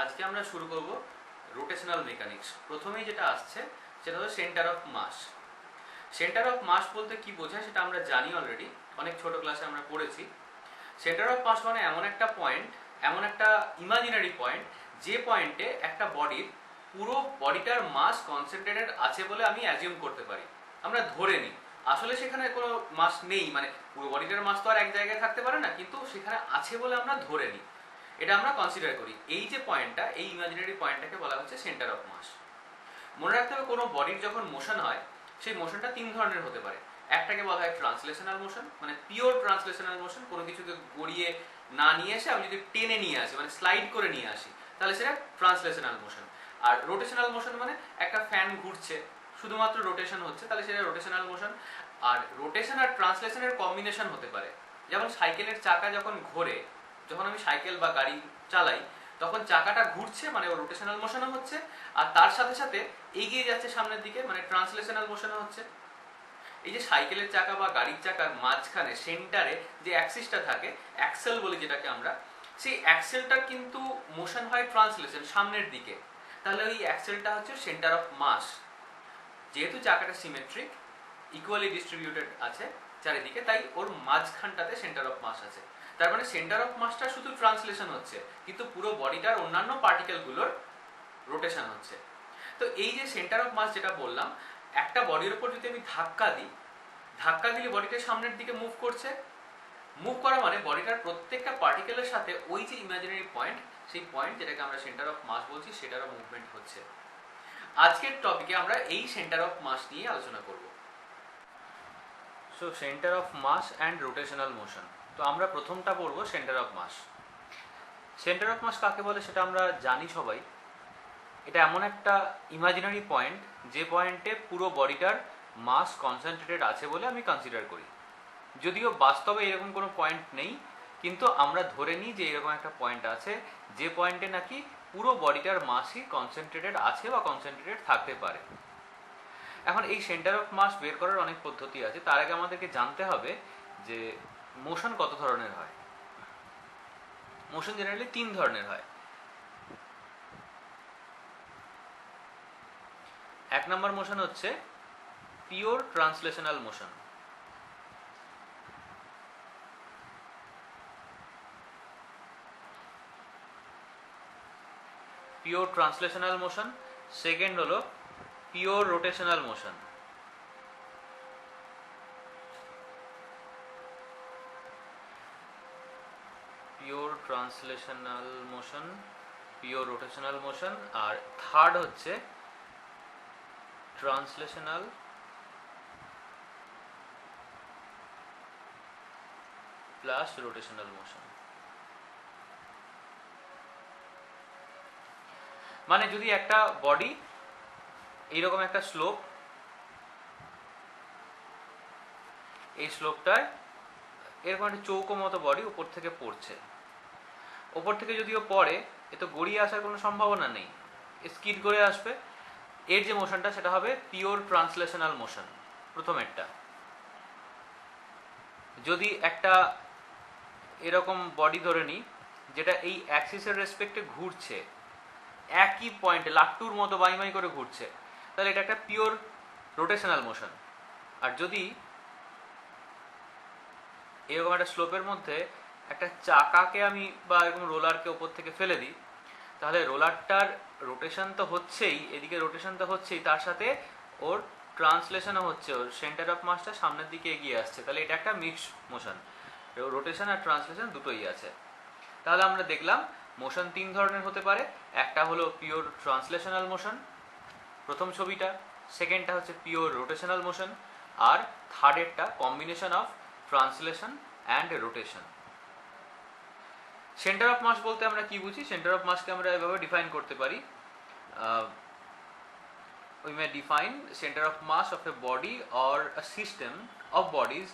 আজকে আমরা শুরু করব রোটেশনাল মেকানিক্স। প্রথমেই যেটা আসছে সেটা হলো centre of mass. Centre of mass বলতে কি বোঝায় সেটা আমরা জানি অলরেডি, অনেক ছোট ক্লাসে আমরা পড়েছি। সেন্টার অফ মাস মানে এমন একটা পয়েন্ট, এমন একটা ইমাজিনারি পয়েন্ট, যে পয়েন্টে একটা বডির পুরো বডিটার মাস কনসেন্ট্রেটেড আছে বলে আমি অ্যাজিউম করতে পারি, আমরা ধরে নিই। আসলে সেখানে কোনো মাস নেই, মানে পুরো বডিটার মাস তো আর এক জায়গায় থাকতে পারে না, কিন্তু সেখানে আছে বলে আমরা ধরে নিই, এটা আমরা কনসিডার করি। এই যে পয়েন্টটা, এই ইমাজিনারি পয়েন্টটাকে বলা হচ্ছে সেন্টার অফ মাস। মনে রাখতে হবে কোনো বডির যখন মোশন হয়, সেই মোশনটা তিন ধরনের হতে পারে। একটাকে বলা হয় ট্রান্সলেশনাল মোশন, মানে পিওর ট্রান্সলেশনাল মোশন, কোনো কিছুকে গড়িয়ে না নিয়ে এসে আমি যদি টেনে নিয়ে আসি, মানে স্লাইড করে নিয়ে আসি, তাহলে সেটা ট্রান্সলেশনাল মোশন। আর রোটেশনাল মোশন মানে একটা ফ্যান ঘুরছে, শুধুমাত্র রোটেশন হচ্ছে, তাহলে সেটা রোটেশনাল মোশন। আর রোটেশন আর ট্রান্সলেশনের কম্বিনেশন হতে পারে। যেমন সাইকেলের চাকা যখন ঘোরে, যখন আমি সাইকেল বা গাড়ি চালাই, তখন চাকাটা ঘুরছে, মানে ও রোটেশনাল মোশনও হচ্ছে, আর তার সাথে সাথে এগিয়ে যাচ্ছে সামনের দিকে, মানে ট্রান্সলেশনাল মোশনও হচ্ছে। এই যে সাইকেলের চাকা বা গাড়ির চাকার মাঝখানে সেন্টারে যে অ্যাক্সিসটা থাকে, অ্যাক্সেল বলি যেটাকে আমরা, সেই অ্যাক্সেলটার কিন্তু মোশন হয় ট্রান্সলেশন, সামনের দিকে। তাহলে ওই অ্যাক্সেলটা হচ্ছে সেন্টার অফ মাস। যেহেতু চাকাটা সিমেট্রিক, ইকুয়ালি ডিস্ট্রিবিউটেড আছে চারিদিকে, তাই ওর মাঝখানটাতে সেন্টার অফ মাস আছে। তার মানে সেন্টার অফ মাসটা শুধু ট্রান্সলেশন হচ্ছে, কিন্তু পুরো বডিটার অন্যান্য পার্টিকেলগুলোর রোটেশন হচ্ছে। তো এই যে সেন্টার অফ মাস যেটা বললাম, একটা বডির উপর যদি আমি ধাক্কা দিই, ধাক্কা দিলে বডিটা সামনের দিকে মুভ করছে। মুভ করা মানে বডিটার প্রত্যেকটা পার্টিকেলের সাথে ওই যে ইমাজিনারি পয়েন্ট, সেই পয়েন্ট যেটাকে আমরা সেন্টার অফ মাস বলছি, সেটারও মুভমেন্ট হচ্ছে। আজকের টপিকে আমরা এই সেন্টার অফ মাস নিয়ে আলোচনা করব। So centre of mass and rotational motion. তো আমরা প্রথমটা পড়ব centre of mass. Centre of mass কাকে বলে সেটা আমরা জানি সবাই। এটা এমন একটা ইমাজিনারি পয়েন্ট, যে পয়েন্টে পুরো বডিটার মাস কনসেন্ট্রেটেড আছে বলে আমি কনসিডার করি। যদিও বাস্তবে এরকম কোনো পয়েন্ট নেই, কিন্তু আমরা ধরে নিই যে এরকম একটা পয়েন্ট আছে, যে পয়েন্টে নাকি পুরো বডিটার মাসই কনসেন্ট্রেটেড আছে বা কনসেন্ট্রেটেড থাকতে পারে। এখন এই সেন্টার অফ মাস বের করার অনেক পদ্ধতি আছে। তার আগে আমাদেরকে জানতে হবে যে মোশন কত ধরনের হয়। মোশন জেনারেলি তিন ধরনের হয়। এক নম্বর মোশন হচ্ছে pure translational motion. Pure translational motion. Second হলো pure rotational motion. Pure translational motion, pure rotational motion. আর থার্ড হচ্ছে ট্রান্সলেশনাল প্লাস রোটেশনাল মোশন। মানে যদি একটা বডি এইরকম একটা স্লোপ, এই স্লোপটায় এরকম একটা চৌকো মতো বডি উপর থেকে পড়ছে, ওপর থেকে যদিও পড়ে, এ তো গড়িয়ে আসার কোনো সম্ভাবনা নেই, স্কিড করে আসবে। এর যে মোশনটা সেটা হবে পিওর ট্রান্সলেশনাল মোশন, প্রথমেরটা। যদি একটা এরকম বডি ধরে নিই, যেটা এই অ্যাক্সিসের রেসপেক্টে ঘুরছে, একই পয়েন্টে লাট্টুর মতো বাইমাই করে ঘুরছে, তাহলে এটা একটা পিওর রোটেশনাল মোশন। আর যদি এরকম একটা স্লোপের মধ্যে একটা চাকাকে আমি বা এরকম রোলারকে ওপর থেকে ফেলে দিই, তাহলে রোলারটার রোটেশন তো হচ্ছেই, এদিকে রোটেশন তো হচ্ছেই, তার সাথে ওর ট্রান্সলেশনও হচ্ছে, ওর সেন্টার অফ মাসটা সামনের দিকে এগিয়ে আসছে। তাহলে এটা একটা মিক্সড মোশন, রোটেশন আর ট্রান্সলেশন দুটোই আছে। তাহলে আমরা দেখলাম মোশন তিন ধরনের হতে পারে। একটা হলো পিওর ট্রান্সলেশনাল মোশন, প্রথম ছবিটা। সেকেন্ডটা হচ্ছে পিওর রোটেশনাল মোশন। আর থার্ডেরটা combination of translation and rotation. Centre of mass বলতে আমরা কি বুঝি? সেন্টার অফ মাসকে আমরা এভাবে ডিফাইন করতে পারি। we may define center of mass of a body or a system of bodies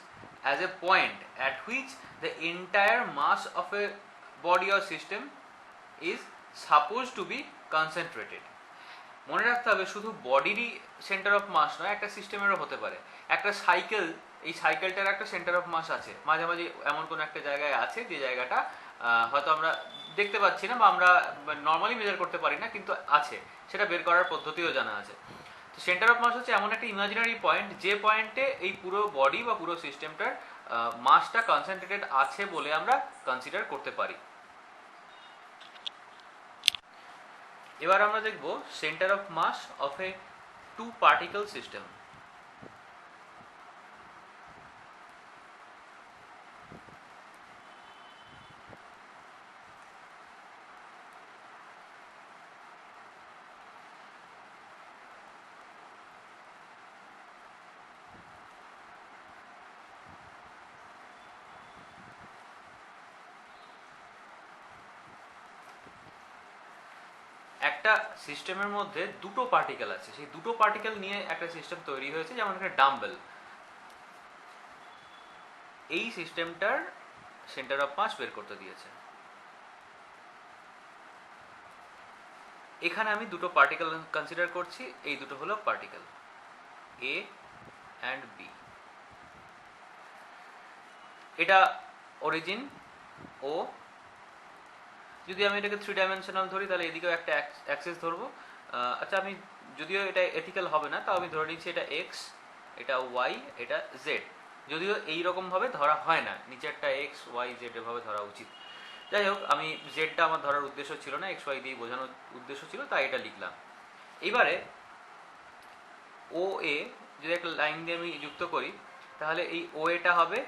as a point at which the entire mass of a body or system is supposed to be concentrated. মনে রাখতে হবে শুধু বডিরই centre of মাস নয়, একটা সিস্টেমেরও হতে পারে। একটা cycle, এই সাইকেলটার একটা সেন্টার অফ মাস আছে, মাঝে মাঝে এমন কোনো একটা জায়গায় আছে যে জায়গাটা হয়তো আমরা দেখতে পাচ্ছি না বা আমরা নর্মালি মেজার করতে পারি না, কিন্তু আছে, সেটা বের করার পদ্ধতিও জানা আছে। তো সেন্টার অফ মাস হচ্ছে এমন একটা ইমাজিনারি পয়েন্ট যে পয়েন্টে এই পুরো বডি বা পুরো সিস্টেমটার মাসটা কনসেন্ট্রেটেড আছে বলে আমরা কনসিডার করতে পারি। এবার আমরা দেখব centre of mass of a two particle system. একটা সিস্টেমের মধ্যে দুটো পার্টিকেল আছে, সেই দুটো পার্টিকেল নিয়ে একটা সিস্টেম তৈরি হয়েছে, যেমন একটা ডাম্বেল। এই সিস্টেমটার সেন্টার অফ মাস বের করতে দিয়েছে। এখানে আমি দুটো পার্টিকেল কনসিডার করছি, এই দুটো হলো পার্টিকেল এ অ্যান্ড বি। এটা অরিজিন ও। যদি আমি এটাকে 3 ডাইমেনশনাল ধরি তাহলে এদিকেও একটা অ্যাক্সিস ধরবো। আচ্ছা, আমি যদিও এটা এথিক্যাল হবে না, তাও আমি ধরে নিচ্ছি এটা এক্স, এটা ওয়াই, এটা জেড। যদিও এইরকমভাবে ধরা হয় না, নিচে একটা এক্স ওয়াই জেড এভাবে ধরা উচিত। যাই হোক, আমি জেডটা আমার ধরার উদ্দেশ্য ছিল না, এক্স ওয়াই দিয়ে বোঝানোর উদ্দেশ্য ছিল, তাই এটা লিখলাম। এবারে ও এ যদি একটা লাইন দিয়ে আমি যুক্ত করি, তাহলে এই ও এটা হবে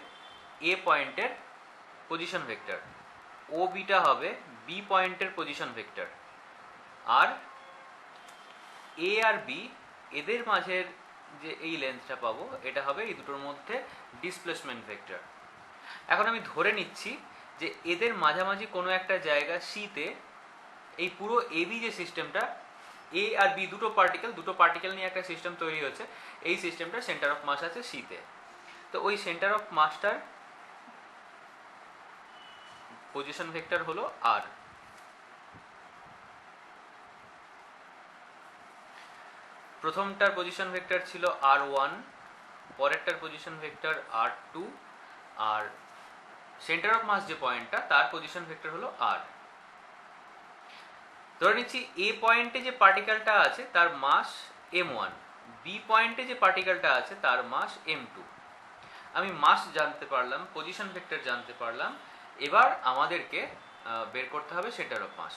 এ পয়েন্টের পজিশন ভেক্টর, ও বিটা হবে বি পয়েন্টের পজিশন ভেক্টর, আর এ আর বি এদের মাঝের যে এই লেন্থটা পাবো এটা হবে এই দুটোর মধ্যে ডিসপ্লেসমেন্ট ভেক্টর। এখন আমি ধরে নিচ্ছি যে এদের মাঝামাঝি কোনো একটা জায়গা সিতে এই পুরো এবি যে সিস্টেমটা, এ আর বি দুটো পার্টিকেল নিয়ে একটা সিস্টেম তৈরি হয়েছে, এই সিস্টেমটার সেন্টার অফ মাস আছে সিতে। তো ওই সেন্টার অফ মাসটার পজিশন ভেক্টর হলো আর। প্রথমটার পজিশন ভেক্টর ছিল r1, পরেরটার পজিশন ভেক্টর r2, আর সেন্টার অফ মাস যে পয়েন্টটা তার পজিশন ভেক্টর হলো r। ধরে নিচ্ছি এ পয়েন্টে যে পার্টিকেলটা আছে তার মাস m1, বি পয়েন্টে যে পার্টিকেলটা আছে তার মাস m2। আমি মাস জানতে পারলাম, পজিশন ভেক্টর জানতে পারলাম, এবার আমাদেরকে বের করতে হবে সেন্টার অফ মাস।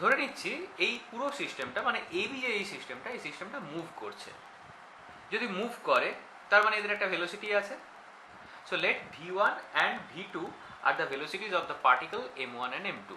ধরে নিচ্ছি এই পুরো সিস্টেমটা, মানে এবি যে এই সিস্টেমটা মুভ করছে। যদি মুভ করে তার মানে এদের একটা ভেলোসিটি আছে। So let v1 and v2 are the velocities of the particle m1 and m2.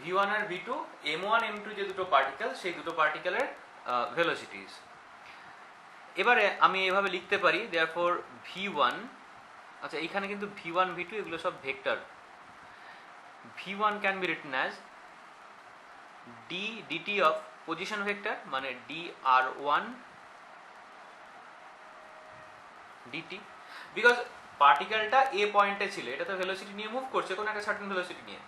v1 আর v2 m1 m2 যে দুটো পার্টিকেল, সেই দুটো পার্টিকেলের ভেলোসিটিস। এবারে আমি এইভাবে লিখতে পারি therefore v1, আচ্ছা এখানে কিন্তু v1 v2 এগুলো সব vector. v1 can be written as d dt of position vector, মানে dr1 dt, বিকজ পার্টিকেলটা এ পয়েন্টে ছিল, এটা তো ভেলোসিটি নিয়ে মুভ করছে কোনো একটা সার্টেন ভেলোসিটি নিয়ে।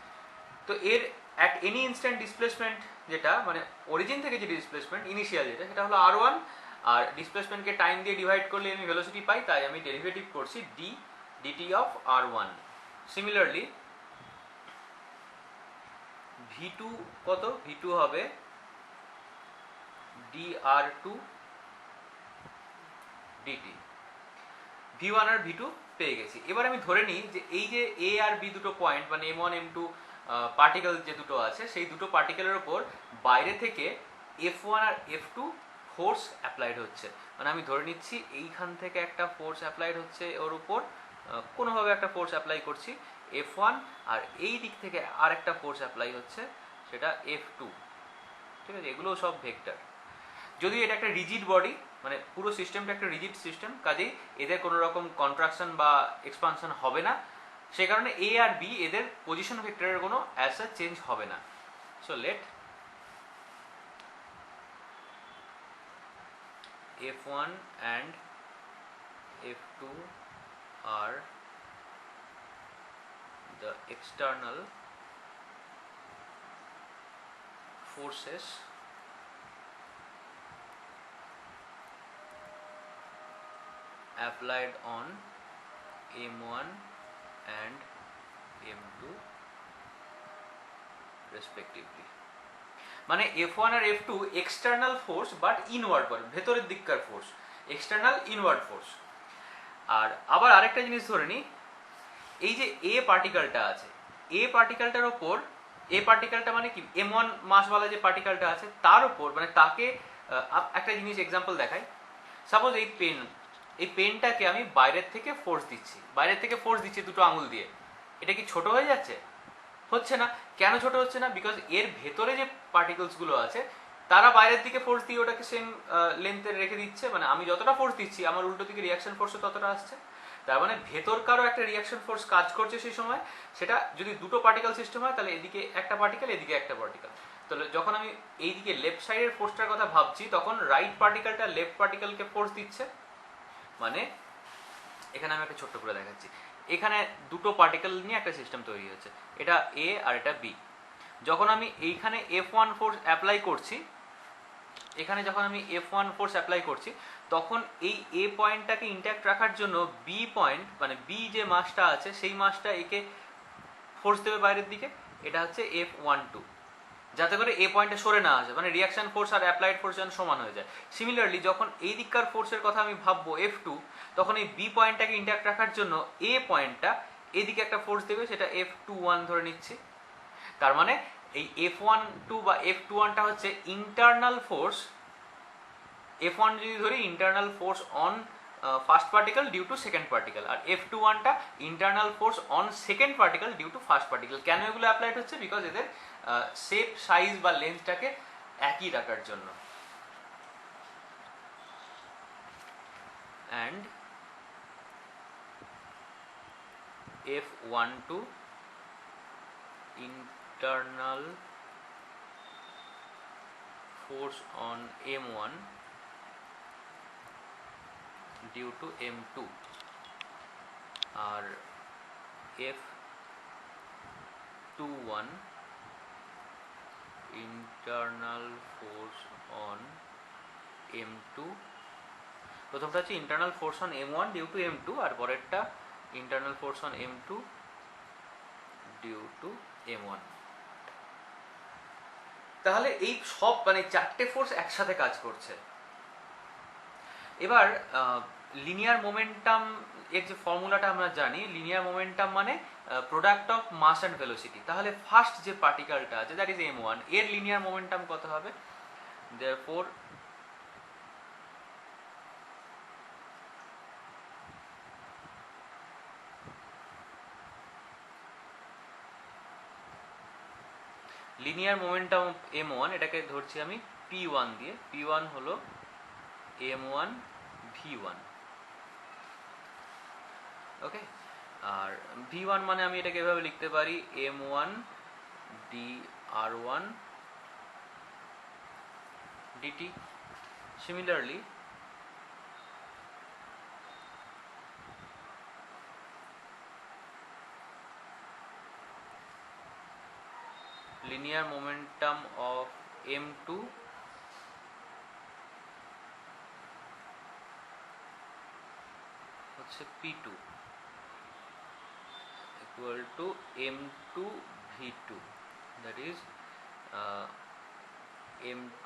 তো এর অ্যাট এনি ইনস্ট্যান্ট ডিসপ্লেসমেন্ট যেটা, মানে অরিজিন থেকে যে ডিসপ্লেসমেন্ট ইনিশিয়াল যেটা, সেটা হলো r1, আর ডিসপ্লেসমেন্টকে টাইম দিয়ে ডিভাইড করলে আমি ভেলোসিটি পাই, তাই আমি ডেরিভেটিভ করছি d dt of r1। Similarly v2 কত, v2 হবে dr2 dt। v1 আর v2 পেয়ে গেছি। এবার আমি ধরে নিই যে এই যে a আর b দুটো পয়েন্ট, মানে m1 m2 পার্টিকেল যে দুটো আছে, সেই দুটো পার্টিকেলের ওপর বাইরে থেকে f1 আর f2 ফোর্স অ্যাপ্লাইড হচ্ছে। মানে আমি ধরে নিচ্ছি এইখান থেকে একটা ফোর্স অ্যাপ্লাইড হচ্ছে ওর উপর, কোনোভাবে একটা ফোর্স অ্যাপ্লাই করছি f1, আর এই দিক থেকে আর একটা ফোর্স অ্যাপ্লাই হচ্ছে, সেটা f2। ঠিক আছে, এগুলো সব ভেক্টর। যদি এটা একটা রিজিড বডি, মানে পুরো সিস্টেমটা একটা রিজিড সিস্টেম, কাজেই এদের কোনো রকম কন্ট্রাকশন বা এক্সপানশন হবে না, সেই কারণে এ আর বি এদের পজিশন ভেক্টরের কোনো অ্যাজ সাচ চেঞ্জ হবে না। So let F1 and F2 are the external forces applied on M1 and M2 respectively। মানে F1 আর F2 external force but inward force, ভেতরের দিককার ফোর্স, এক্সটার্নাল ইনওয়ার্ড ফোর্স। আর আবার আরেকটা জিনিস ধরে নিই, এই যে এ পার্টিকেলটা আছে, এ পার্টিকেলটার ওপর, এ পার্টিকেলটা মানে কি M1 মাসওয়ালা যে পার্টিকেলটা আছে তার ওপর, মানে তাকে একটা জিনিস এক্সাম্পল দেখাই। সাপোজ এই পেনটাকে আমি বাইরের থেকে ফোর্স দিচ্ছি দুটো আঙুল দিয়ে, এটা কি ছোট হয়ে যাচ্ছে? হচ্ছে না। কেন ছোট হচ্ছে না? বিকজ এর ভেতরে যে পার্টিকেলসগুলো আছে তারা বাইরের দিকে ফোর্স দিয়ে ওটাকে সেম লেন্থে রেখে দিচ্ছে, মানে আমি যতটা ফোর্স দিচ্ছি আমার উল্টো দিকে রিয়াকশন ফোর্সও ততটা আসছে। তার মানে ভেতরকারও একটা রিয়াকশন ফোর্স কাজ করছে সেই সময়। সেটা যদি দুটো পার্টিকেল সিস্টেম হয় তাহলে এদিকে একটা পার্টিকেল, এদিকে একটা পার্টিকেল। তাহলে যখন আমি এইদিকে লেফট সাইডের ফোর্সটার কথা ভাবছি তখন রাইট পার্টিকেলটা লেফট পার্টিকেলকে ফোর্স দিচ্ছে। মানে এখানে আমি একটা ছোট্ট করে দেখাচ্ছি, এখানে দুটো পার্টিকেল নিয়ে একটা সিস্টেম তৈরি হচ্ছে, এটা এ আর এটা বি। যখন আমি এইখানে F1 ফোর্স অ্যাপ্লাই করছি, এখানে যখন আমি F1 ফোর্স অ্যাপ্লাই করছি তখন এই এ পয়েন্টটাকে ইন্ট্যাক্ট রাখার জন্য বি পয়েন্ট, মানে বি যে মাসটা আছে সেই মাসটা একে ফোর্স দেবে বাইরের দিকে, এটা হচ্ছে F12, যাতে করে এ পয়েন্টে সরে না আসে, মানে রিয়াকশন ফোর্স আর অ্যাপ্লাইড ফোর্স যেন সমান হয়ে যায়। সিমিলারলি যখন এই দিককার ফোর্সের কথা আমি ভাববো F2, তখন এই বি পয়েন্টটাকে ইন্ট্যাক্ট রাখার জন্য এ পয়েন্টটা এদিকে একটা ফোর্স দেবে, সেটা F21 ধরে নিচ্ছি। তার মানে এই F12 বা F21টা হচ্ছে ইন্টারনাল ফোর্স, F1 যদি ধরি internal force on first particle due to second particle, আর F21টা internal force on second particle due to first particle. কেন এগুলো অ্যাপ্লাইড হচ্ছে? বিকজ এদের শেপ, সাইজ বা লেন্থটাকে একই রাখার জন্য। And F12 internal force on M1 due to M2 আর F21 internal force on M2, প্রথমটা হচ্ছে internal force on M1 due to M2 আর পরেরটা internal force on M2 due to M1। তাহলে এই সব মানে চারটে ফোর্স একসাথে কাজ করছে। এবার লিনিয়ার মোমেন্টাম এর যে ফর্মুলাটা আমরা জানি, লিনিয়ার মোমেন্টাম মানে product of mass and velocity. তাহলে ফার্স্ট যে পার্টিকেলটা আছে দ্যাট ইজ M1, এর লিনিয়ার মোমেন্টাম কত হবে? Therefore linear momentum of M1, এটাকে ধরছি আমি P1 দিয়ে, P1 হলো M1 V1, ওকে। আর V1 মানে আমি এটাকে এভাবে লিখতে পারি M1 dR1 dt। Similarly linear momentum of M2 হচ্ছে P2 equal to M2 V2, that is M2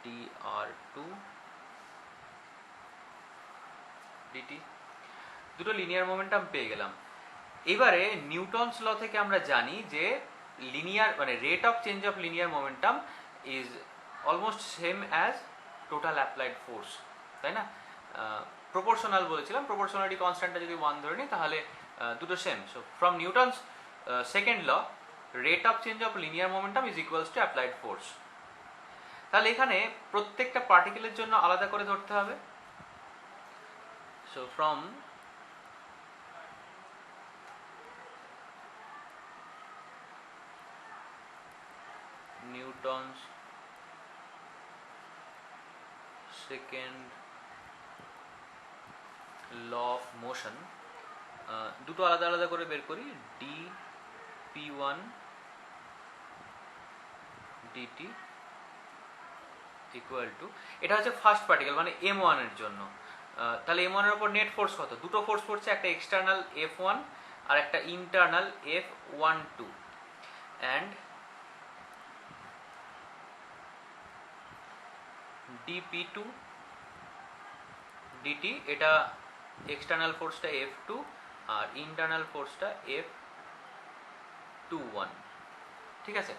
dR2 dt। দুটো লিনিয়ার মোমেন্টাম পেয়ে গেলাম। এবারে নিউটনস ল থেকে আমরা জানি যে লিনিয়ার মানে rate of change of linear momentum is almost same as total applied force, তাই না? প্রপোর্শনাল বলেছিলাম, প্রপোর্শনালিটি কনস্ট্যান্টটা যদি 1 ধরে নিই তাহলে দুটো same. So from Newton's second law, rate of change of linear momentum is equals to applied force. তাহলে এখানে প্রত্যেকটা পার্টিকেলের জন্য আলাদা করে ধরতে হবে। So from Newton's second law of motion দুটো আলাদা আলাদা করে বের করি। D p1 dt equal to, এটা হচ্ছে ফার্স্ট পার্টিকেল মানে m1 এর জন্য। তাহলে m1 এর উপর নেট ফোর্স কত? দুটো ফোর্স পড়ছে, একটা এক্সটার্নাল f1 আর একটা internal f12 and dp2 dt, এটা এক্সটার্নাল ফোর্সটা f2 আর ইন্টারনাল ফোর্সটা f21। ঠিক আছে,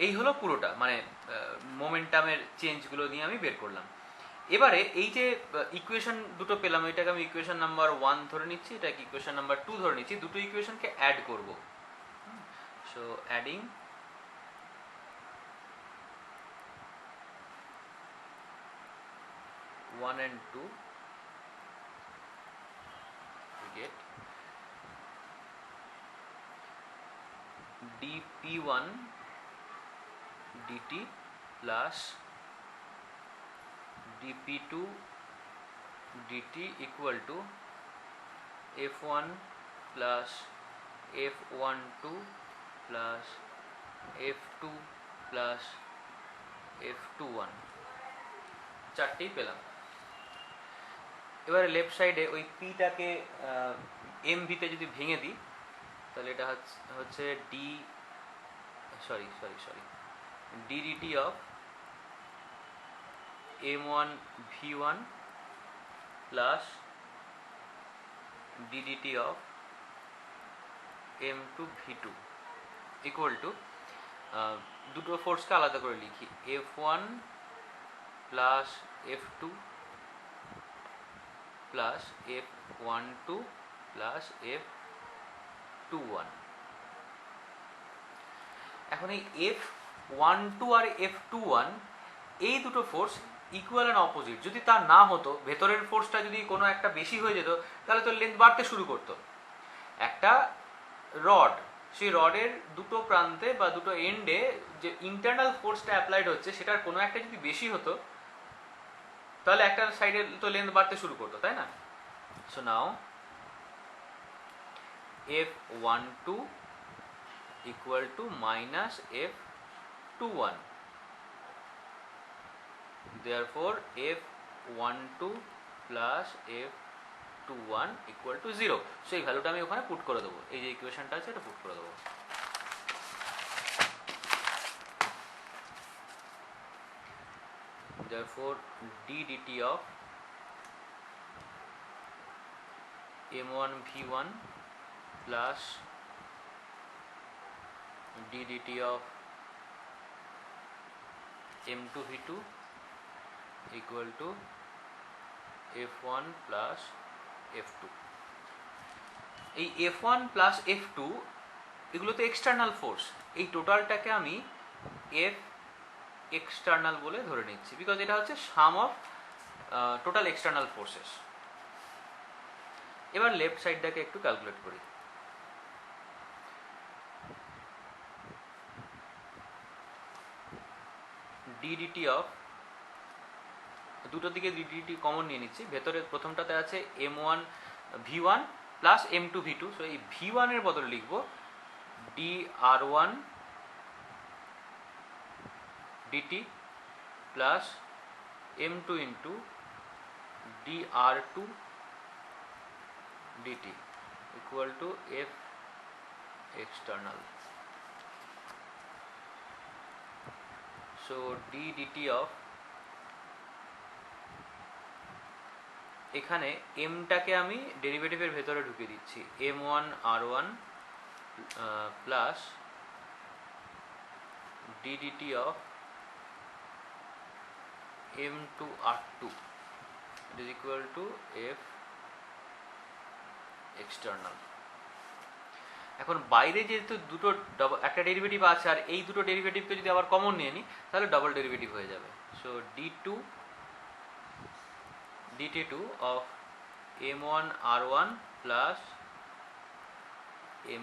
এই হলো পুরোটা, মানে মোমেন্টামের চেঞ্জগুলো নিয়ে আমি বের করলাম। এবারে এই যে ইকুয়েশন দুটো পেলাম, এটাকে আমি ইকুয়েশন নাম্বার 1 ধরে নিচ্ছি, এটাকে ইকুয়েশন নাম্বার 2 ধরে নিচ্ছি, দুটো ইকুয়েশনকে অ্যাড করব। So adding one and 2, we get dp1 dt plus dp2 dt equal to f1 plus f12 plus f2 plus f21, চারটেই পেলাম। এবারে লেফট সাইডে ওই পিটাকে এম ভিতে যদি ভেঙে দিই, তাহলে এটা হচ্ছে D dt of m1 v1 plus ddt of m2 v2 equal to, দুটো ফোর্সকে আলাদা করে লিখি, f1 plus f2 plus f12 plus f21। এখন এই f12 আর f21 এই দুটো ফোর্স ইকুয়াল অ্যান্ড অপোজিট। যদি তা না হতো, ভেতরের ফোর্সটা যদি কোনো একটা বেশি হয়ে যেত, তাহলে তো লেন্থ বাড়তে শুরু করতো। একটা রড, সেই রডের দুটো প্রান্তে বা দুটো এন্ডে যে ইন্টারনাল ফোর্সটা অ্যাপ্লাইড হচ্ছে, সেটার কোনো একটা যদি বেশি হতো, তাহলে একটা সাইডে তো লেন্থ বাড়তে শুরু করতো, তাই না? So now f12 equal to minus f21, therefore f12 plus f21 equal to 0। So এই ভ্যালুটা আমি ওখানে পুট করে দেবো, এই যে ইকুয়েশনটা আছে এটা পুট করে দেবো। therefore d dt of m1 v1 plus d dt of m2 v2 equal to f1 plus f2। এই f1 plus f2 এগুলো তো এক্সটার্নাল ফোর্স, এই টোটালটাকে আমি f এক্সটার্নাল বলে ধরে নিচ্ছি, বিকজ এটা হচ্ছে সাম অফ টোটাল এক্সটার্নাল ফোর্সেস। এবার লেফট সাইডটাকে একটু ক্যালকুলেট করি। ddt অফ, দুটো দিকে ddt কমন নিয়ে নিচ্ছি, ভেতরে প্রথমটাতে আছে m1 v1 plus m2 v2, so এই v1 এর বদলে লিখব dr1 dt plus m2 into dr2 dt equal to f external। so d dt of, এখানে m-টাকে আমি ডেরিভেটিভের ভেতরে ঢুকিয়ে দিচ্ছি, m1 r1 plus d dt of m2 r2 it is equal to f external। এখন বাইরে যেহেতু দুটো একটা ডেরিভেটিভ আছে আর এই দুটো ডেরিভেটিভকে যদি আবার কমন নিয়ে নিই তাহলে ডবল ডেরিভেটিভ হয়ে যাবে। So dt2 of m1 r1 plus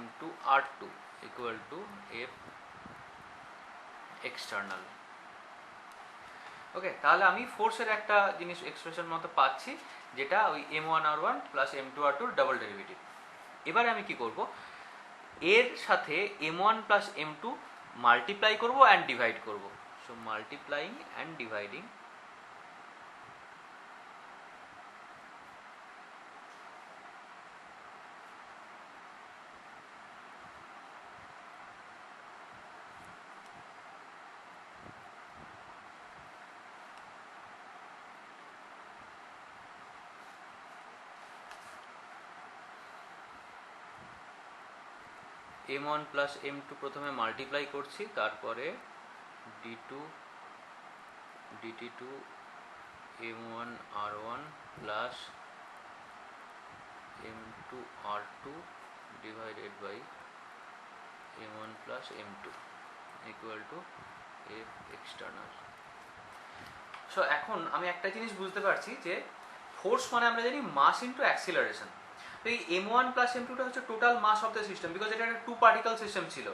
m2 r2 equal to f external. Okay, তাহলে আমি ফোর্সের একটা জিনিস এক্সপ্রেশন মতো পাচ্ছি যেটা ওই m1 r1 plus m2 r2 double derivative. এবারে আমি কি করব, এর সাথে m1 প্লাস m2 মাল্টিপ্লাই করব অ্যান্ড ডিভাইড করব। So multiplying and dividing m1 plus m2 প্রথমে মাল্টিপ্লাই করছি, তারপরে dt2 m1 r1 plus m2 r2 divided by m1 plus m2 equal to f external. So এখন আমি একটা জিনিস বুঝতে পারছি যে ফোর্স মানে আমরা জানি মাস ইন্টু অ্যাক্সিলারেশন। তো এই m1 প্লাস m2টা হচ্ছে total mass of the system, because এটা একটা টু পার্টিকেল সিস্টেম ছিল।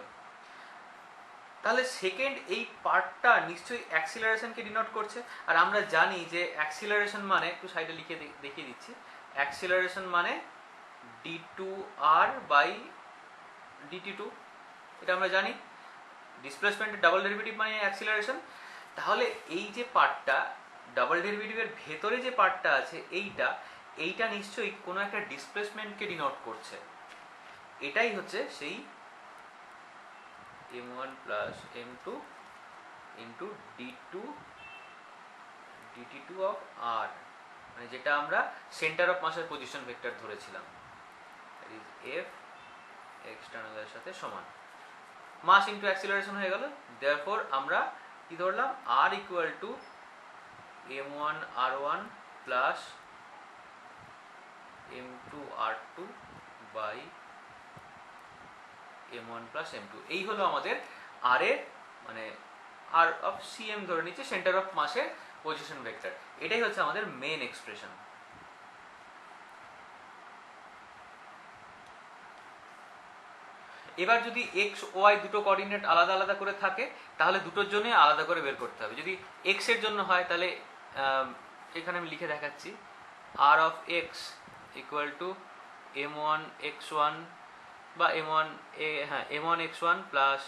তাহলে সেকেন্ড এই পার্টটা নিশ্চয়ই অ্যাক্সিলারেশনকে ডিনোট করছে। আর আমরা জানি যে অ্যাক্সিলারেশন মানে, একটু সাইডে লিখে দেখিয়ে দিচ্ছি, অ্যাক্সিলারেশন মানে d2r বাই dt2, এটা আমরা জানি। ডিসপ্লেসমেন্টের ডাবল ডেরিভেটিভ মানে অ্যাক্সিলারেশন। তাহলে এই যে পার্টটা ডাবল ডেরিভেটিভের ভেতরে যে পার্টটা আছে এইটা নিশ্চয়ই কোনো একটা ডিসপ্লেসমেন্টকে ডিনোট করছে। এটাই হচ্ছে সেই m1 plus m2 into dt2 of r, মানে যেটা আমরা সেন্টার অফ মাসের পজিশন ভেক্টর ধরেছিলাম, f এক্সটার্নালের সাথে সমান। মাস ইন্টু অ্যাক্সিলারেশন হয়ে গেল। দেয়ারফর আমরা কি ধরলাম, r equal to m1 r1 plus m2 r2 by m1 plus m2। এই হলো আমাদের r এর, মানে r অফ cm ধরে নিচ্ছে সেন্টার অফ মাসের পজিশন ভেক্টর। এটাই হচ্ছে আমাদের মেন এক্সপ্রেশন। এবার যদি এক্স ওয়াই দুটো কোঅর্ডিনেট আলাদা আলাদা করে থাকে তাহলে দুটোর জন্য আলাদা করে বের করতে হবে। যদি এক্স এর জন্য হয় তাহলে এখানে আমি লিখে দেখাচ্ছি, r of x equal to m1 x1 বা m1 x1 plus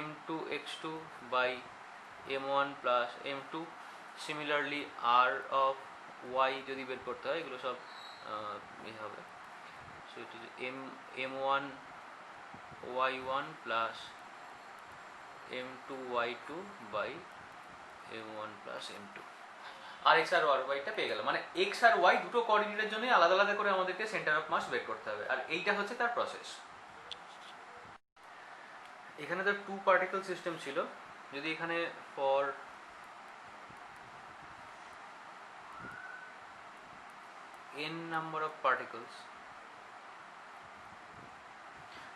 m2 x2 by m1 plus m2। Similarly r of y যদি বের করতে হয়, এগুলো সব হবে। So it is m1 y1 plus m2 y2 by m1 plus m2। আর x আর ওয়াইটা পেয়ে গেল, মানে এক্স আর ওয়াই দুটো কোঅর্ডিনেটের জন্য আলাদা আলাদা করে আমাদেরকে সেন্টার অফ মাস বের করতে হবে, আর এইটা হচ্ছে তার প্রসেস। এখানে তো টু পার্টিকেল সিস্টেম ছিল। যদি এখানে for n number of particles,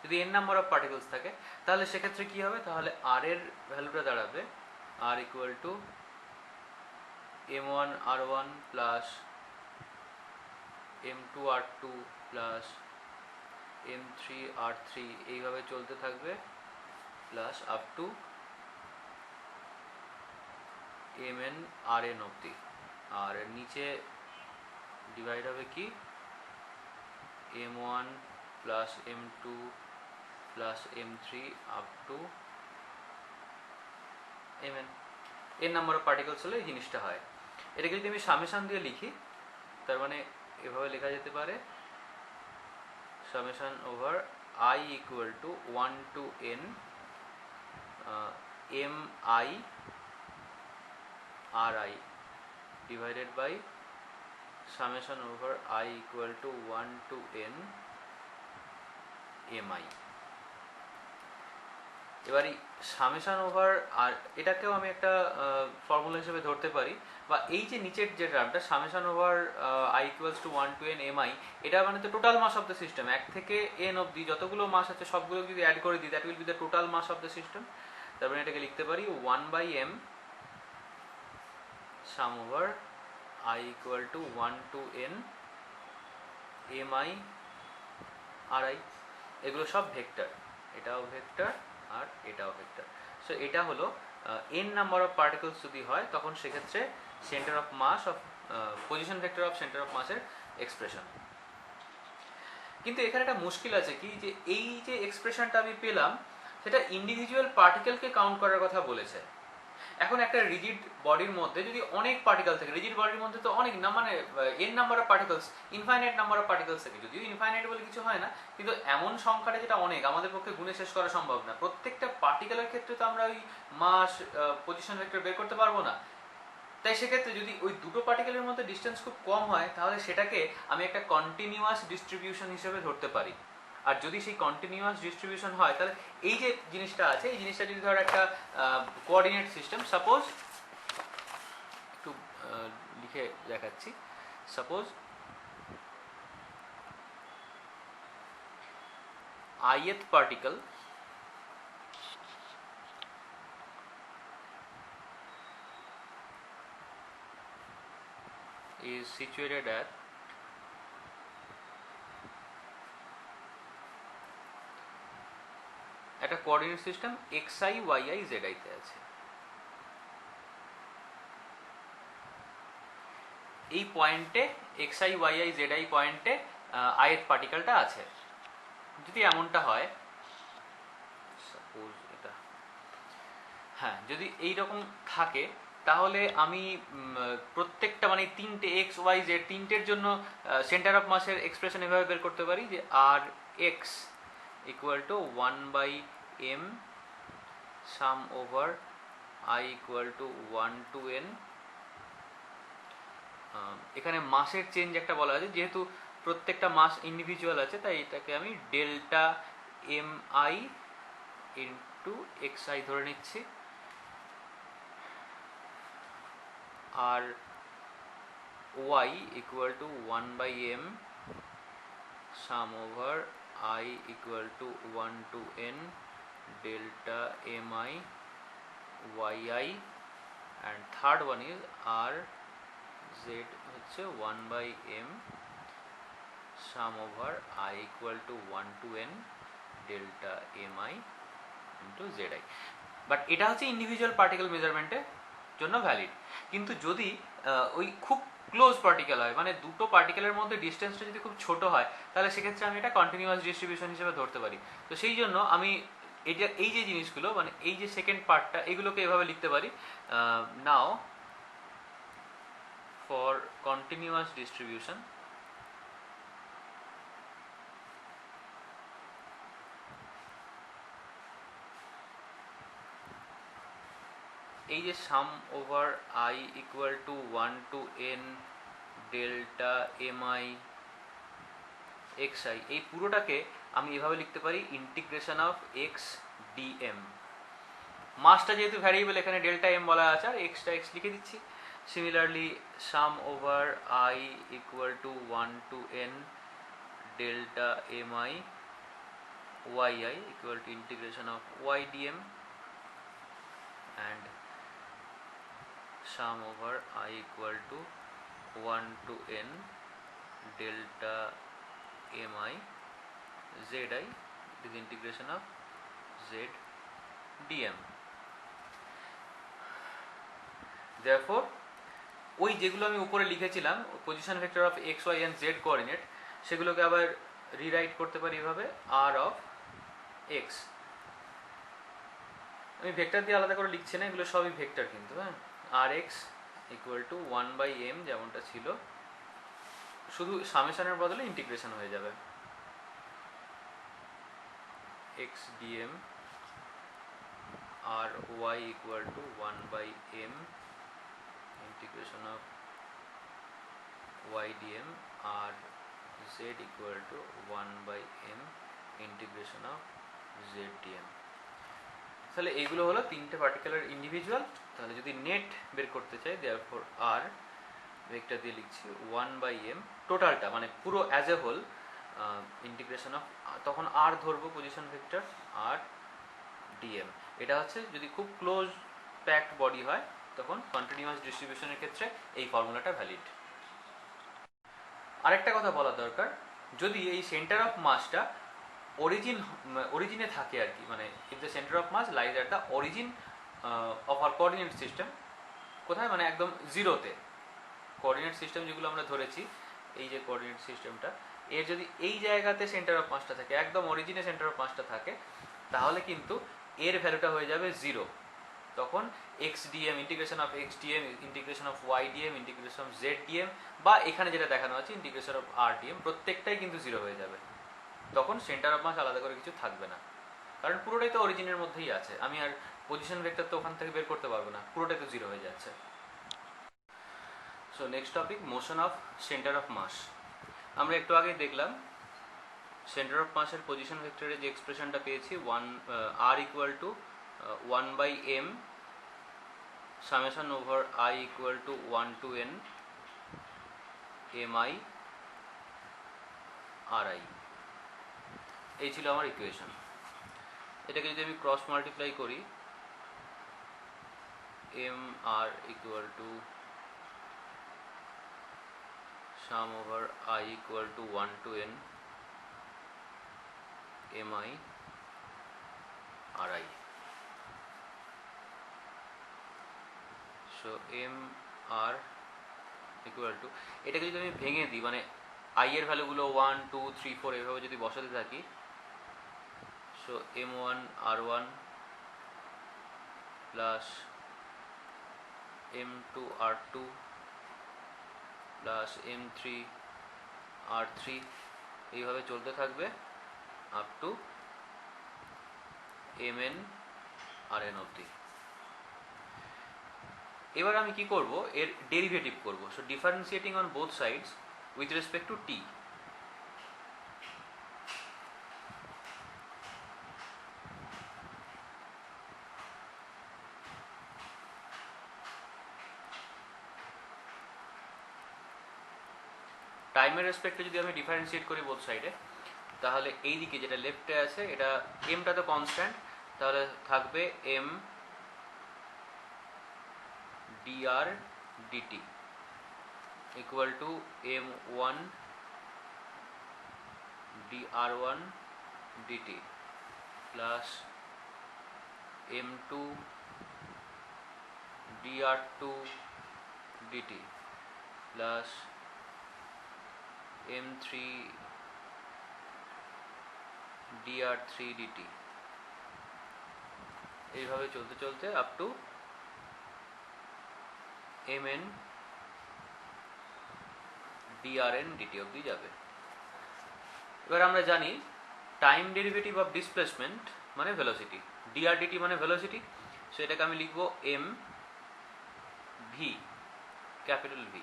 যদি n নাম্বার অফ পার্টিকলস থাকে তাহলে সেক্ষেত্রে কি হবে, তাহলে r এর ভ্যালুটা দাঁড়াবে r equal to m1 r1 plus m2 r2 plus m3 r3, এইভাবে চলতে থাকবে plus up to mn rn অবধি। আর নিচে ডিভাইড হবে কি m1 plus m2 plus m3 up to mn। এর নাম্বার অফ পার্টিকলস হলে এই জিনিসটা হয়। এটাকে যদি আমি সামেশন দিয়ে লিখি, তার মানে এভাবে লেখা যেতে পারে summation over i equal to 1 to n mi ri divided by summation over I equal to 1 to n mi। এবার এই সামেশন ওভার, আর এটাকেও আমি একটা ফর্মুলা হিসেবে ধরতে পারি, বা এই যে নিচের যে টার্মটা summation over i equals to 1 to n mi, এটা মানে তো total mass of the system, 1 থেকে n অবধি যতগুলো মাস আছে সবগুলো যদি অ্যাড করে দিই, that will be the total mass of the system. তারপরে এটাকে লিখতে পারি 1/m sum over i equal to 1 to n mi ri। এগুলো সব ভেক্টর, এটাও ভেক্টর আর এটাও ভেক্টর। সো এটা হলো n নাম্বার অফ পার্টিকেলস যদি হয় তখন সেক্ষেত্রে centre of mass of position vector of centre of মাসের এক্সপ্রেশন। কিন্তু এখানে একটা মুশকিল আছে কি, যে এই যে এক্সপ্রেশনটা আমি পেলাম সেটা ইন্ডিভিজুয়াল পার্টিকেলকে কাউন্ট করার কথা বলেছে। এখন একটা রিজিড বডির মধ্যে যদি অনেক পার্টিকেল থাকে, রিজিড বডির মধ্যে তো অনেক না, মানে N number of particles, infinite number of particles থাকে, যদিও ইনফাইনাইট বলে কিছু হয় না, কিন্তু এমন সংখ্যাটা যেটা অনেক, আমাদের পক্ষে গুণে শেষ করা সম্ভব না। প্রত্যেকটা পার্টিকেলের ক্ষেত্রে তো আমরা ওই মাস পজিশন ভেক্টর বের করতে পারবো না। তাই সেক্ষেত্রে যদি ওই দুটো পার্টিকেলের মধ্যে ডিস্টেন্স খুব কম হয় তাহলে সেটাকে আমি একটা কন্টিনিউয়াস ডিস্ট্রিবিউশন হিসেবে ধরতে পারি। আর যদি সেই কন্টিনিউয়াস ডিস্ট্রিবিউশন হয় তাহলে এই যে জিনিসটা আছে, এই জিনিসটা যদি ধর একটা কোঅর্ডিনেট সিস্টেম, সাপোজ একটু লিখে দেখাচ্ছি, suppose ith particle is situated at একটা coordinate system xi yi zi তে আছে। এই পয়েন্টে xi yi zi পয়েন্টে ith পার্টিকেলটা আছে। যদি এমনটা হয়, সাপোজ এটা, হ্যাঁ, যদি এই রকম থাকে তাহলে আমি প্রত্যেকটা মানে তিনটে এক্স ওয়াই জেড তিনটের জন্য সেন্টার অফ মাসের এক্সপ্রেশন এভাবে বের করতে পারি যে r x equal to 1/m sum over i equal to 1 to n। এখানে মাসের চেঞ্জ একটা বলা আছে, যেহেতু প্রত্যেকটা মাস ইন্ডিভিজুয়াল আছে তাই এটাকে আমি delta m i into x i ধরে নিচ্ছি। আর y equal to 1/m sum over I equal to 1 to n delta mi yi, and third one is r z হচ্ছে 1/m sum over I equal to 1 to n delta mi into zi। But এটা হচ্ছে individual particle মেজারমেন্টের জন্য valid. কিন্তু যদি ওই খুব close particle হয়, মানে দুটো পার্টিকেলের মধ্যে ডিস্টেন্সটা যদি খুব ছোট হয়, তাহলে সেক্ষেত্রে আমি এটা কন্টিনিউয়াস ডিস্ট্রিবিউশন হিসেবে ধরতে পারি। তো সেই জন্য আমি এই যে জিনিসগুলো, মানে এই যে সেকেন্ড পার্টটা, এগুলোকে এভাবে লিখতে পারি, নাও ফর কন্টিনিউয়াস ডিস্ট্রিবিউশন এই যে sum over i equal to 1 to n delta m i x i, এই পুরোটাকে আমি এভাবে লিখতে পারি ইন্টিগ্রেশন অফ এক্স ডিএম। মাসটা যেহেতু ভ্যারিয়েবল, এখানে ডেল্টা এম বলা আছে আর এক্সটা এক্স লিখে দিচ্ছি। Similarly sum over i equal to 1 to n delta mi y i equal to integration of y dm, and sum over I equal to 1 to n delta mi zi, it is integration of z dm. Therefore ওই যেগুলো আমি উপরে লিখেছিলাম position vector of x y and z coordinate, সেগুলোকে আবার rewrite করতে পারি এভাবে আর অফ এক্স। আমি ভেক্টর দিয়ে আলাদা করে লিখছি না, এগুলো সবই ভেক্টর কিন্তু, হ্যাঁ। আর এক্স ইকুয়াল টু 1/m যেমনটা ছিল, শুধু সামেশনের বদলে ইন্টিগ্রেশন হয়ে যাবে, এক্স ডিএম আর y equal to 1/m integration of y dm আর z equal to 1/m integration of z dm. তাহলে এইগুলো হলো তিনটে পার্টিকুলার ইন্ডিভিজুয়াল। তাহলে যদি নেট বের করতে চাই, দেয়ারফর আর ভেক্টর দিয়ে লিখছি 1/m টোটালটা, মানে পুরো as a whole integration of, তখন আর ধরবো পজিশন ভেক্টর আর ডিএম। এটা হচ্ছে যদি খুব ক্লোজ প্যাকড বডি হয় তখন কন্টিনিউয়াস ডিস্ট্রিবিউশনের ক্ষেত্রে এই ফর্মুলাটা ভ্যালিড। আরেকটা কথা বলা দরকার, যদি এই সেন্টার অফ মাসটা অরিজিনে থাকে আর কি, মানে if the centre of mass lies at the origin of our coordinate system, কোথায়, মানে একদম জিরোতে। কোঅর্ডিনেট সিস্টেম যেগুলো আমরা ধরেছি, এই যে কোঅর্ডিনেট সিস্টেমটা, এর যদি এই জায়গাতে সেন্টার অফ মাসটা থাকে, একদম অরিজিনে সেন্টার অফ মাসটা থাকে, তাহলে কিন্তু এর ভ্যালুটা হয়ে যাবে 0। তখন x dm, integration of x dm, integration of y dm, integration of z dm, বা এখানে যেটা দেখানো আছে ইন্টিগ্রেশন অফ আর ডিএম, প্রত্যেকটাই কিন্তু 0 হয়ে যাবে। তখন সেন্টার অফ মাস আলাদা করে কিছু থাকবে না, কারণ পুরোটাই তো অরিজিনের মধ্যেই আছে। আমি আর পজিশন ভেক্টর তো ওখান থেকে বের করতে পারবো না, পুরোটাই তো 0 হয়ে যাচ্ছে। So next topic, motion of centre of mass. আমরা একটু আগে দেখলাম সেন্টার অফ মাসের পজিশন ভেক্টরের যে এক্সপ্রেশনটা পেয়েছি, r equal to 1/m summation over i equal to 1 to n mi ri, এই ছিল আমার ইকুয়েশন। এটাকে যদি আমি ক্রস মাল্টিপ্লাই করি, mr equal to some over i equal to 1 to n mi ri। So mr equal to, এটাকে যদি আমি ভেঙে দিই, মানে i এর ভ্যালুগুলো 1 2 3 4 এভাবে যদি বসাতে থাকি, so m1 r1 plus m2 r2 plus m3 r3, এইভাবে চলতে থাকবে আপ টু mn rn অবধি। এবার আমি কি করব, এর ডেরিভেটিভ করব। So differentiating on both sides with respect to t. টাইমের রেসপেক্টে যদি আমি ডিফারেন্সিয়েট করি বোথ সাইডে, তাহলে এই দিকে যেটা লেফটে আছে, এটা এমটা তো কনস্ট্যান্ট, তাহলে থাকবে m dr dt equal to m1 dr1 dt plus m2 dr2 dt plus m3 dr3 dt, এইভাবে চলতে চলতে up to mn drn dt অবধি যাবে। এবার আমরা জানি টাইম ডেরিভেটিভ অফ ডিসপ্লেসমেন্ট মানে ভেলোসিটি, dr dt মানে ভেলোসিটি। সো এটাকে আমি লিখব m v, capital V,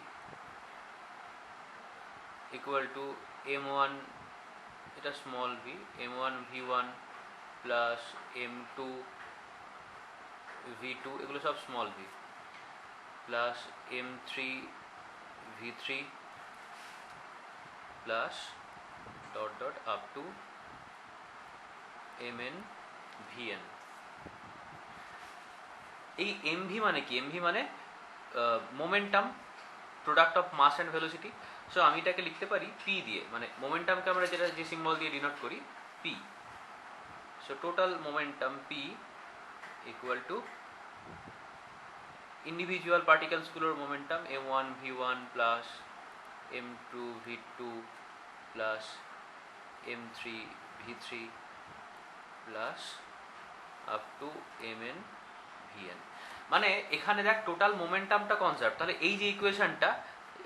equal to m1, এটা small v, m1 v1 plus m2 v2, এগুলো সব small v, plus m3 v3 plus dot dot up to mn vn। এই mv মানে কি? mv মানে momentum, product of mass and velocity. So আমি এটাকে লিখতে পারি p দিয়ে, মানে মোমেন্টামকে আমরা যেটা যে সিম্বল দিয়ে ডিনোট করি p। So total momentum p equal to individual পার্টিকেলসগুলোর momentum m1 v1 plus m2 v2 plus m3 v3 plus up to mn vn। মানে এখানে দেখ টোটাল মোমেন্টামটা কনজার্ভ। তাহলে এই যে ইকুয়েশনটা,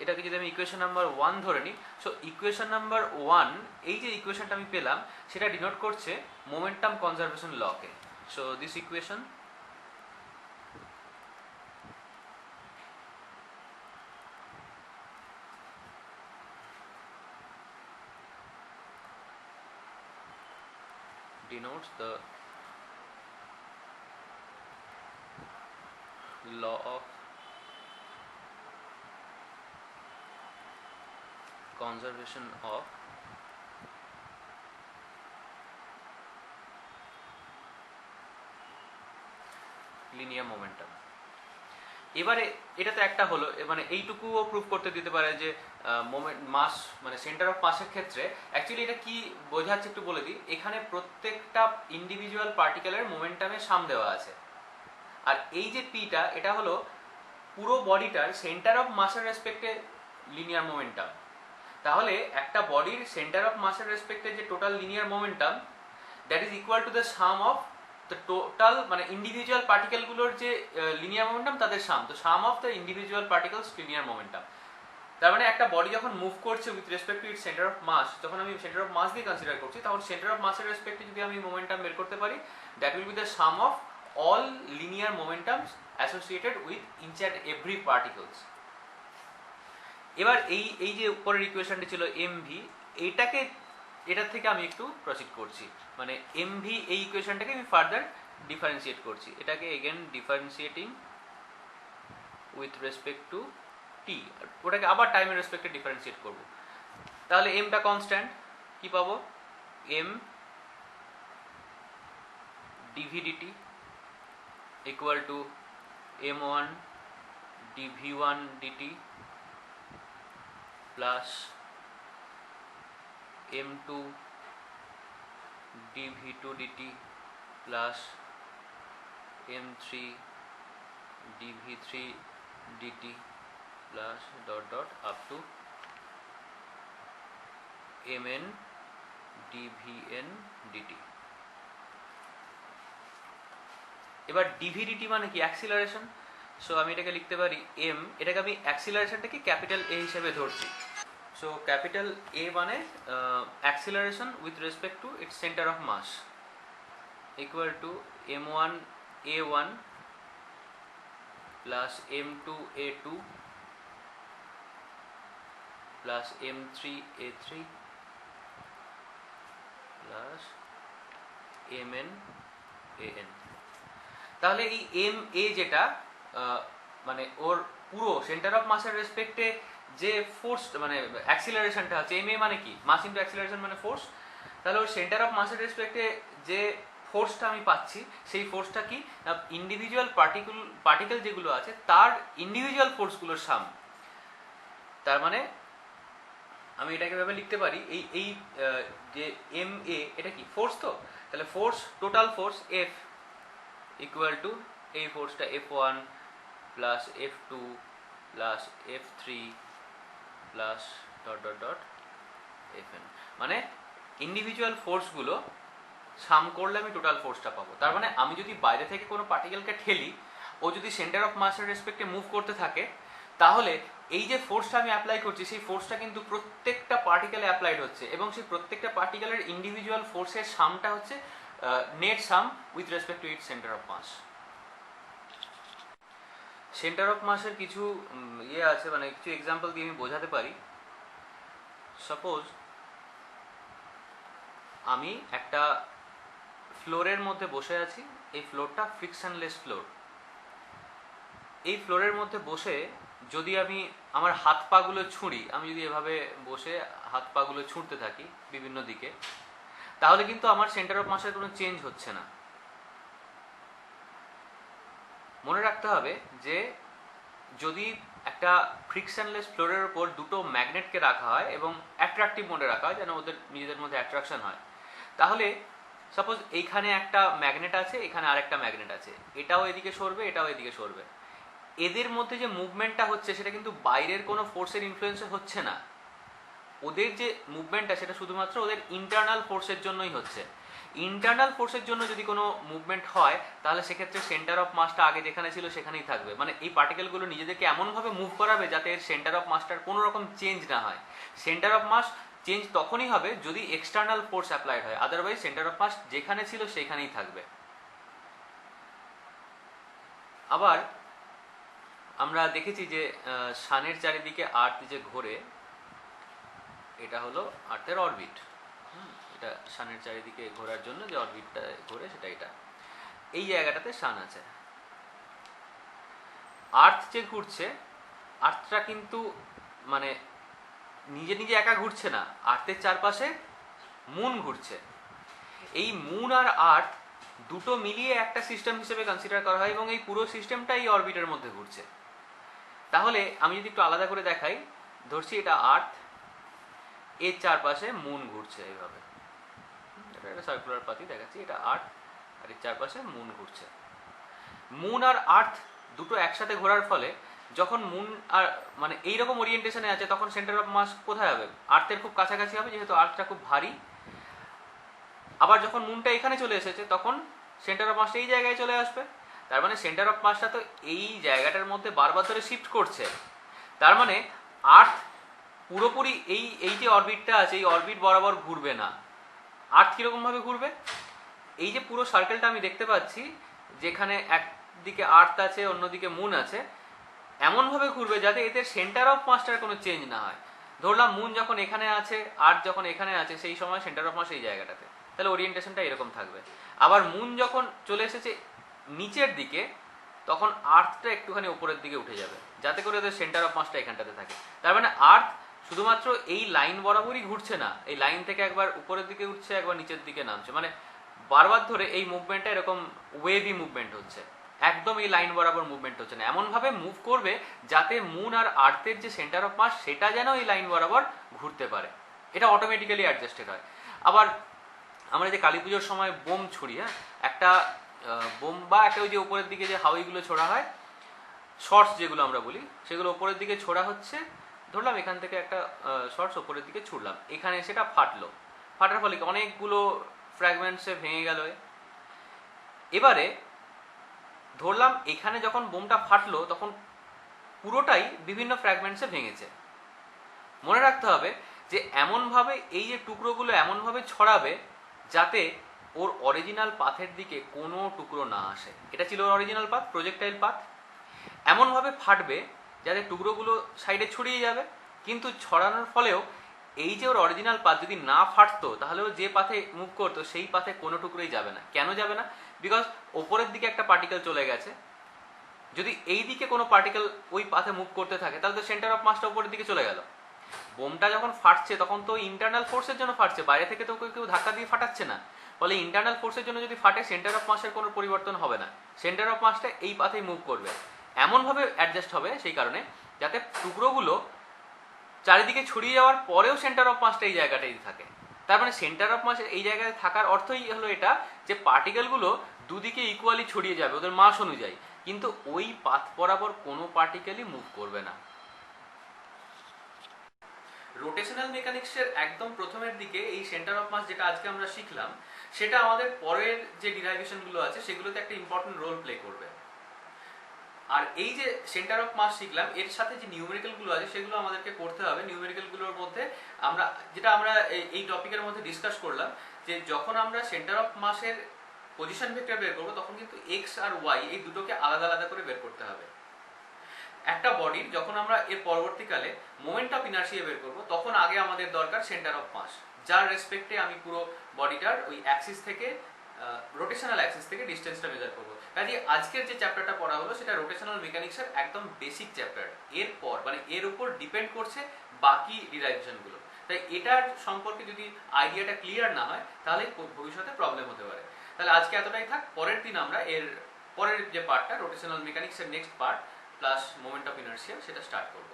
এটাকে যদি আমি ইকুয়েশন নাম্বার 1 ধরে নিই, সো ইকুয়েশন নাম্বার 1, এই যে ইকুয়েশনটা আমি পেলাম সেটা ডিনোট করছে মোমেন্টাম কনজারভেশন লকে। So this equation denotes the law of conservation of linear momentum। এবারে এটা তো একটা হলো, মানে এইটুকুও প্রুভ করতে দিতে পারে যে মোমেন্ট মাস মানে সেন্টার অফ মাসের ক্ষেত্রে অ্যাকচুয়ালি এটা কি বোঝাচ্ছে একটু বলে দিই। এখানে প্রত্যেকটা ইন্ডিভিজুয়াল পার্টিকেলের মোমেন্টামের সাম দেওয়া আছে, আর এই যে পিটা এটা হলো পুরো বডিটার সেন্টার অফ মাসের রেসপেক্টে লিনিয়ার মোমেন্টাম। তাহলে একটা বডির সেন্টার অফ মাসের রেসপেক্টে যে total linear momentum that is equal to the sum of the total মানে ইন্ডিভিজুয়াল পার্টিকেলগুলোর যে লিনিয়ার মোমেন্টাম তাদের সাম, তো sum of the individual particles linear momentum. তার মানে একটা বডি যখন মুভ করছে with respect to it centre of mass, যখন আমি সেন্টার অফ মাস দিয়ে কনসিডার করছি, তখন সেন্টার অফ মাসের রেসপেক্টে যদি আমি মোমেন্টাম বের করতে পারি that will be the sum of all linear momentums associated with each and every particles। এবার এই যে উপরের ইকুয়েশনটি ছিল mv, এইটাকে এটার থেকে আমি একটু প্রসিড করছি, মানে mv এই ইকুয়েশনটাকে আমি ফার্দার ডিফারেন্সিয়েট করছি, এটাকে again differentiating with respect to t, ওটাকে আবার টাইমের রেসপেক্টে ডিফারেন্সিয়েট করব। তাহলে mটা কনস্ট্যান্ট, কি পাবো m dv dt equal to m1 dv1 dt plus m2 dv2 dt plus m3 dv3 dt plus dot dot up to mn dvn dt। এবার ডিভিডিটি মানে কি অ্যাক্সিলারেশন, সো আমি এটাকে লিখতে পারি m, এটাকে আমি অ্যাক্সিলারেশনটাকে ক্যাপিটাল A হিসেবে ধরছি। সো ক্যাপিটাল A মানে acceleration with respect to its centre of mass equal to m1 a1 plus m2 a2 plus m3 a3 plus mn an। তাহলে এই এম এ যেটা মানে ওর পুরো সেন্টার অফ মাসের রেসপেক্টে যে ফোর্স মানে অ্যাক্সিলারেশনটা হচ্ছে, এম এ মানে কি মাস ইনটু অ্যাক্সিলারেশন মানে ফোর্স, তাহলে ওর সেন্টার অফ মাসের রেসপেক্টে যে ফোর্সটা আমি পাচ্ছি সেই ফোর্সটা কি ইন্ডিভিজুয়াল পার্টিকেল যেগুলো আছে তার ইন্ডিভিজুয়াল ফোর্সগুলোর সাম। তার মানে আমি এটাকে ভেবে লিখতে পারি এই যে এম এ এটা কি ফোর্স, তো তাহলে force total force F equal to এই ফোর্সটা f1 plus f2 plus f3 plus dot dot dot fn, মানে ইন্ডিভিজুয়াল ফোর্সগুলো সাম করলে আমি টোটাল ফোর্সটা পাবো। তার মানে আমি যদি বাইরে থেকে কোনো পার্টিকেলকে ঠেলি, ও যদি সেন্টার অফ মাসের রেসপেক্টে মুভ করতে থাকে, তাহলে এই যে ফোর্সটা আমি অ্যাপ্লাই করছি সেই ফোর্সটা কিন্তু প্রত্যেকটা পার্টিকেলে অ্যাপ্লাইড হচ্ছে, এবং সেই প্রত্যেকটা পার্টিকেলের ইন্ডিভিজুয়াল ফোর্সের সামটা হচ্ছে net sum with respect to its centre of mass. Centre of মাসের কিছু ইয়ে আছে, মানে কিছু এক্সাম্পল দিয়ে আমি বোঝাতে পারি। সাপোজ আমি একটা ফ্লোরের মধ্যে বসে আছি, এই ফ্লোরটা ফ্রিকশনলেস ফ্লোর। এই ফ্লোরের মধ্যে বসে যদি আমি আমার হাত পাগুলো ছুঁড়ি, আমি যদি এভাবে বসে হাত পাগুলো ছুঁড়তে থাকি বিভিন্ন দিকে, তাহলে কিন্তু আমার সেন্টার অফ মাসের কোনো চেঞ্জ হচ্ছে না। মনে রাখতে হবে যে যদি একটা ফ্রিকশনলেস ফ্লোরের উপর দুটো ম্যাগনেটকে রাখা হয় এবং অ্যাট্রাকটিভ মোডে রাখা হয় যেন ওদের নিজেদের মধ্যে অ্যাট্রাকশন হয়, তাহলে সাপোজ এইখানে একটা ম্যাগনেট আছে, এখানে আরেকটা ম্যাগনেট আছে, এটাও এদিকে সরবে এটাও এদিকে সরবে, এদের মধ্যে যে মুভমেন্টটা হচ্ছে সেটা কিন্তু বাইরের কোনো ফোর্সের ইনফ্লুয়েন্সে হচ্ছে না। ওদের যে মুভমেন্টটা সেটা শুধুমাত্র ওদের ইন্টারনাল ফোর্সের জন্যই হচ্ছে। ইন্টারনাল ফোর্সের জন্য যদি কোনো মুভমেন্ট হয় তাহলে সেক্ষেত্রে সেন্টার অফ মাসটা আগে যেখানে ছিল সেখানেই থাকবে, মানে এই পার্টিকেলগুলো নিজেদেরকে এমনভাবে মুভ করাবে যাতে এর সেন্টার অফ মাসটার কোনো রকম চেঞ্জ না হয়। সেন্টার অফ মাস চেঞ্জ তখনই হবে যদি এক্সটার্নাল ফোর্স অ্যাপ্লাইড হয়, আদারওয়াইজ সেন্টার অফ মাস যেখানে ছিল সেখানেই থাকবে। আবার আমরা দেখেছি যে সানের চারিদিকে আর্থ যে ঘোরে, এটা হলো আর্থের অরবিট। এটা সানের চারিদিকে ঘোরার জন্য যে অরবিটটা ঘোরে সেটা এটা, এই জায়গাটাতে সান আছে। আর্থ যে ঘুরছে, আর্থটা কিন্তু মানে নিজে নিজে একা ঘুরছে না, আর্থের চারপাশে মুন ঘুরছে। এই মুন আর আর্থ দুটো মিলিয়ে একটা সিস্টেম হিসেবে কনসিডার করা হয় এবং এই পুরো সিস্টেমটা এই অরবিটের মধ্যে ঘুরছে। তাহলে আমি যদি একটু আলাদা করে দেখাই, ধরছি এটা আর্থ, এর চারপাশে মুন ঘুরছে এইভাবে, এটা একটা সার্কুলার পাতি দেখাচ্ছি, এটা আর্থ আর এর চারপাশে মুন ঘুরছে। মুন আর আর্থ দুটো একসাথে ঘোরার ফলে যখন মুন আর মানে এইরকম ওরিয়েন্টেশনে আছে, তখন সেন্টার অফ মাস কোথায় হবে? আর্থের খুব কাছাকাছি হবে, যেহেতু আর্থটা খুব ভারী। আবার যখন মুনটা এখানে চলে এসেছে, তখন সেন্টার অফ মাসটা এই জায়গায় চলে আসবে। তার মানে সেন্টার অফ মাসটা তো এই জায়গাটার মধ্যে বারবার ধরে শিফট করছে। তার মানে আর্থ পুরোপুরি এই যে অরবিটটা আছে, এই অরবিট বরাবর ঘুরবে না। আর্থ কিরকম ভাবে ঘুরবে? এই যে পুরো সার্কেলটা আমি দেখতে পাচ্ছি, যেখানে একদিকে আর্থ আছে, অন্যদিকে মুন আছে, এমনভাবে ঘুরবে যাতে এদের সেন্টার অফ মাসটার কোনো চেঞ্জ না হয়। ধরলাম মুন যখন এখানে আছে, আর্থ যখন এখানে আছে, সেই সময় সেন্টার অফ মাস এই জায়গাটাতে, তাহলে ওরিয়েন্টেশনটা এরকম থাকবে। আবার মুন যখন চলে এসেছে নিচের দিকে, তখন আর্থটা একটুখানি উপরের দিকে উঠে যাবে, যাতে করে ওদের সেন্টার অফ মাসটা এখানটাতে থাকে। তার মানে আর্থ শুধুমাত্র এই লাইন বরাবরই ঘুরছে না, এই লাইন থেকে একবার উপরের দিকে উঠছে, একবার নিচের দিকে নামছে, মানে বারবার ধরে এই মুভমেন্টটা এরকম ওয়েভি মুভমেন্ট হচ্ছে, একদম এই লাইন বরাবর মুভমেন্ট হচ্ছে না। এমনভাবে মুভ করবে যাতে মুন আর আর্থের যে সেন্টার অফ মাস সেটা যেন এই লাইন বরাবর ঘুরতে পারে, এটা অটোমেটিক্যালি অ্যাডজাস্টেড হয়। আবার আমরা যে কালী পুজোর সময় বোম ছুড়ি, হ্যাঁ, একটা বোম বা একটা ওই যে উপরের দিকে যে হাওয়াইগুলো ছোড়া হয়, শর্টস যেগুলো আমরা বলি, সেগুলো উপরের দিকে ছোড়া হচ্ছে। ধরলাম এখান থেকে একটা শর্টস উপরের দিকে ছুড়লাম, এখানে সেটা ফাটলো, ফাটার ফলে অনেকগুলো ফ্র্যাগমেন্টসে ভেঙে গেল। এবারে ধরলাম এখানে যখন বোমটা ফাটলো, তখন পুরোটাই বিভিন্ন ফ্র্যাগমেন্টসে ভেঙেছে। মনে রাখতে হবে যে এমনভাবে এই যে টুকরোগুলো এমনভাবে ছড়াবে যাতে ওর অরিজিনাল পাথের দিকে কোনো টুকরো না আসে। এটা ছিল ওর অরিজিনাল পাথ, প্রজেক্টাইল পাথ। এমনভাবে ফাটবে যাতে টুকরোগুলো সাইডে ছড়িয়ে যাবে, কিন্তু ছড়ানোর ফলেও এই যে ওর অরিজিনাল পাথ যদি না ফাটতো, তাহলে ও যে পাথে মুভ করতো সেই পাথে কোনো টুকরোই যাবে না। কেন যাবে না? বিকজ ওপরের দিকে একটা পার্টিকেল চলে গেছে। যদি এই দিকে কোনো পার্টিকেল ওই পাথে মুভ করতে থাকে, তাহলে তো সেন্টার অফ মাসটা উপরের দিকে চলে গেল। বোমটা যখন ফাটছে তখন তো ইন্টারনাল ফোর্সের জন্য ফাটছে, বাইরে থেকে তো কেউ ধাক্কা দিয়ে ফাটাচ্ছে না। ফলে ইন্টারনাল ফোর্সের জন্য যদি ফাটে, সেন্টার অফ মাসের কোনো পরিবর্তন হবে না, সেন্টার অফ মাসটা এই পাথেই মুভ করবে। এমনভাবে অ্যাডজাস্ট হবে সেই কারণে যাতে টুকরোগুলো চারিদিকে ছড়িয়ে যাওয়ার পরেও সেন্টার অফ মাসটা এই জায়গাটাই থাকে। তার মানে সেন্টার অফ মাস এই জায়গায় থাকার অর্থই হলো এটা যে পার্টিকেলগুলো দুদিকে ইকুয়ালি ছড়িয়ে যাবে ওদের মাস অনুযায়ী, কিন্তু ওই পাথ বরাবর কোনো পার্টিকেলই মুভ করবে না। রোটেশনাল মেকানিক্সের একদম প্রথমের দিকে এই সেন্টার অফ মাস যেটা আজকে আমরা শিখলাম, সেটা আমাদের পরের যে ডিরাইভেশনগুলো আছে সেগুলোতে একটা ইম্পর্টেন্ট রোল প্লে করবে। আর এই যে সেন্টার অফ মাস শিখলাম, এর সাথে যে নিউমেরিক্যালগুলো আছে সেগুলো আমাদেরকে করতে হবে। নিউমেরিক্যালগুলোর মধ্যে আমরা এই টপিকের মধ্যে ডিসকাস করলাম যে যখন আমরা সেন্টার অফ মাসের পজিশন ভেক্টর বের করবো, তখন কিন্তু এক্স আর ওয়াই এই দুটোকে আলাদা আলাদা করে বের করতে হবে। একটা বডির যখন আমরা এর পরবর্তীকালে মোমেন্ট অফ ইনার্শিয়া বের করবো, তখন আগে আমাদের দরকার সেন্টার অফ মাস, যার রেসপেক্টে আমি পুরো বডিটার ওই অ্যাক্সিস থেকে রোটেশনাল অ্যাক্সিস থেকে ডিস্টেন্সটা মেজার করবো। কাজে আজকের যে চ্যাপ্টারটা পড়া হলো সেটা রোটেশনাল মেকানিক্সের একদম বেসিক চ্যাপ্টার। এরপর মানে এর উপর ডিপেন্ড করছে বাকি ডিরাইভেশনগুলো। তাই এটার সম্পর্কে যদি আইডিয়াটা ক্লিয়ার না হয়, তাহলে ভবিষ্যতে প্রবলেম হতে পারে। তাহলে আজকে এতটাই থাক। পরের দিন আমরা এর পরের যে পার্টটা রোটেশনাল মেকানিক্সের next part plus moment of inertia সেটা স্টার্ট করবো।